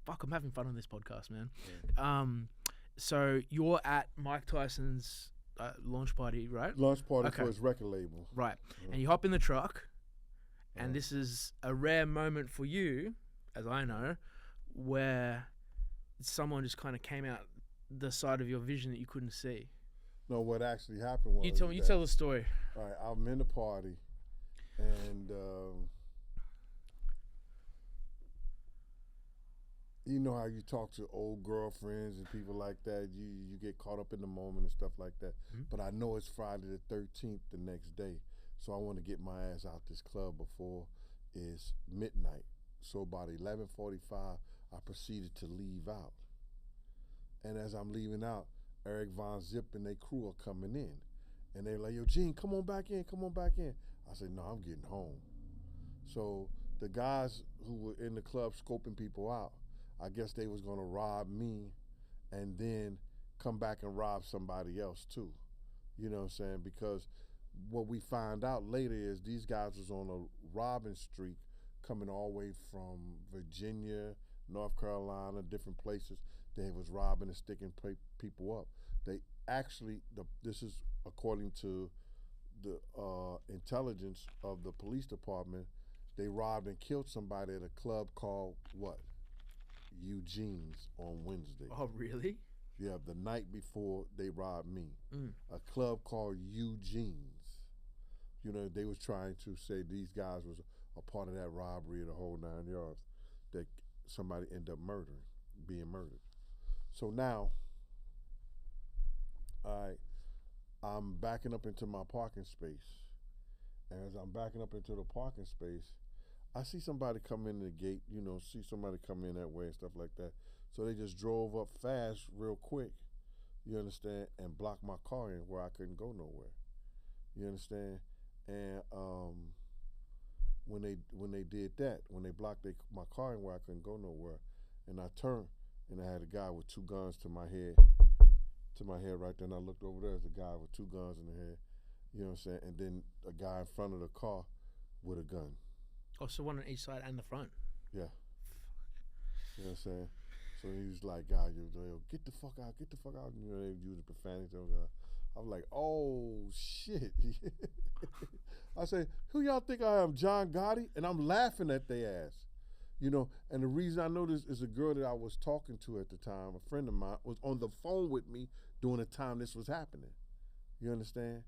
fuck, I'm having fun on this podcast, man. Yeah. So you're at Mike Tyson's launch party, right? Launch party for his record label. Right. Yeah. And you hop in the truck, and this is a rare moment for you, as I know, where someone just kind of came out the side of your vision that you couldn't see. No, what actually happened was You tell the story. All right, I'm in the party, and you know how you talk to old girlfriends and people like that. You get caught up in the moment and stuff like that. Mm-hmm. But I know it's Friday the 13th the next day, so I want to get my ass out this club before it's midnight. So about 11:45, I proceeded to leave out. And as I'm leaving out, Eric Von Zip and their crew are coming in. And they're like, yo, Gene, come on back in. I said, no, I'm getting home. So the guys who were in the club scoping people out, I guess they was gonna rob me and then come back and rob somebody else too. You know what I'm saying? Because what we find out later is these guys was on a robbing streak coming all the way from Virginia, North Carolina, different places. They was robbing and sticking people up. They actually, this is according to the intelligence of the police department, they robbed and killed somebody at a club called what? Eugene's on Wednesday. Oh, really? Yeah, the night before they robbed me. A club called Eugene's. You know, they was trying to say these guys was a part of that robbery of the whole 9 yards that somebody ended up being murdered. So now, all right, I'm backing up into my parking space. And as I'm backing up into the parking space, I see somebody come in the gate, see somebody come in that way and stuff like that. So they just drove up fast real quick, you understand, and blocked my car in where I couldn't go nowhere. You understand? And when they did that, when they blocked my car in where I couldn't go nowhere, and I turned, and I had a guy with two guns to my head right there, and I looked over there, there's a guy with two guns in the head, you know what I'm saying, and then a guy in front of the car with a gun. Oh, so one on each side and the front. Yeah. You know what I'm saying? So he was like, God, get the fuck out. You know, they were using profanity. I was like, oh, shit. I said, who y'all think I am, John Gotti? And I'm laughing at their ass. You know, and the reason I know this is a girl that I was talking to at the time, a friend of mine, was on the phone with me during the time this was happening. You understand?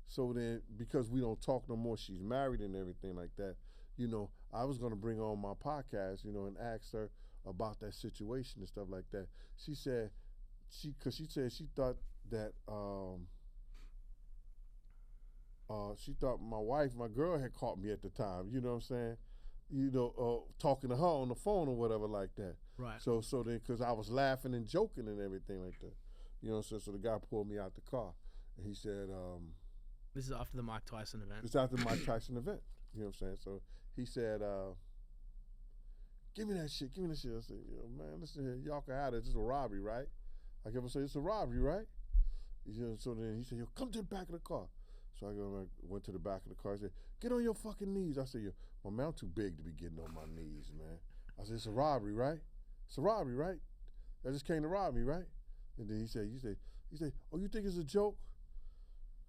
So then, because we don't talk no more, she's married and everything like that, you know, I was going to bring her on my podcast, you know, and ask her about that situation and stuff like that. She said, because she said she thought that, she thought my girl had caught me at the time, you know what I'm saying? You know, talking to her on the phone or whatever like that. Right. So then, because I was laughing and joking and everything like that, you know, so the guy pulled me out the car and he said, this is after the Mike Tyson event. It's after the Mike Tyson event. You know what I'm saying? So he said, give me that shit. I said, man, listen here. Y'all can have it. This is a robbery, right? I kept on saying, it's a robbery, right? You know, so then he said, come to the back of the car. So I went to the back of the car. I said, get on your fucking knees. I said, well, man, I'm too big to be getting on my knees, man. I said, it's a robbery, right? It's a robbery, right? They just came to rob me, right? And then he said, oh, you think it's a joke?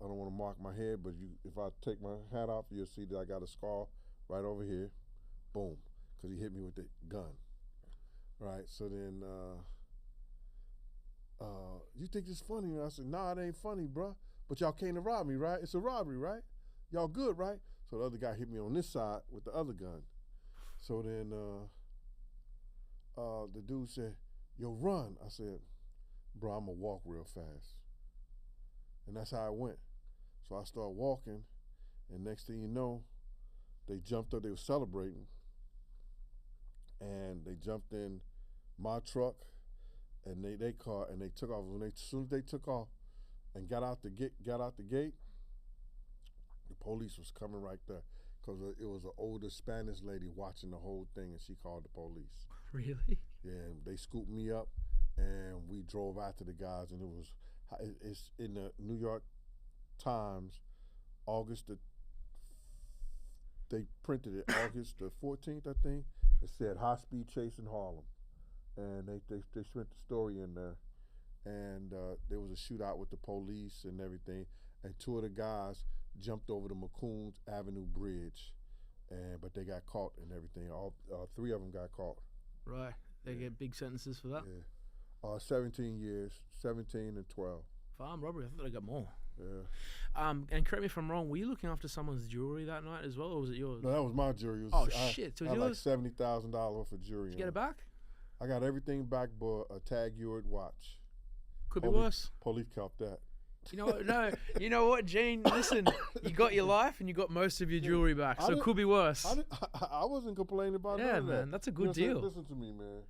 I don't want to mark my head, but if I take my hat off, you'll see that I got a scar right over here. Boom. Because he hit me with the gun. Right? So then, you think it's funny? And I said, nah, it ain't funny, bruh. But y'all came to rob me, right? It's a robbery, right? Y'all good, right? So the other guy hit me on this side with the other gun. So then the dude said, yo, run. I said, bro, I'm going to walk real fast. And that's how it went. So I started walking, and next thing you know, they jumped up. They were celebrating, and they jumped in my truck and they car, and they took off. As soon as they took off and got out the gate, the police was coming right there because it was an older Spanish lady watching the whole thing, and she called the police. Really? Yeah, and they scooped me up, and we drove after the guys, and it's in the New York Times, they printed it August the 14th, I think. It said high speed chase in Harlem. and they spent the story in there. And there was a shootout with the police and everything, and 2 of the guys jumped over the McCoons Avenue Bridge, but they got caught and everything. All 3 of them got caught. Right. They get big sentences for that? Yeah. 17 years, 17 and 12. For armed robbery, I thought they got more. Yeah. And correct me if I'm wrong, were you looking after someone's jewelry that night as well, or was it yours? No, that was my jewelry. Shit. So I had like $70,000 worth of jewelry. Did you get it back? I got everything back but a Tag Heuer watch. Could be worse. Police kept that. You know what? No, you know what, Gene? Listen, you got your life and you got most of your jewelry back, so it could be worse. I wasn't complaining about none of that. Man, that's a good deal. Listen to me, man.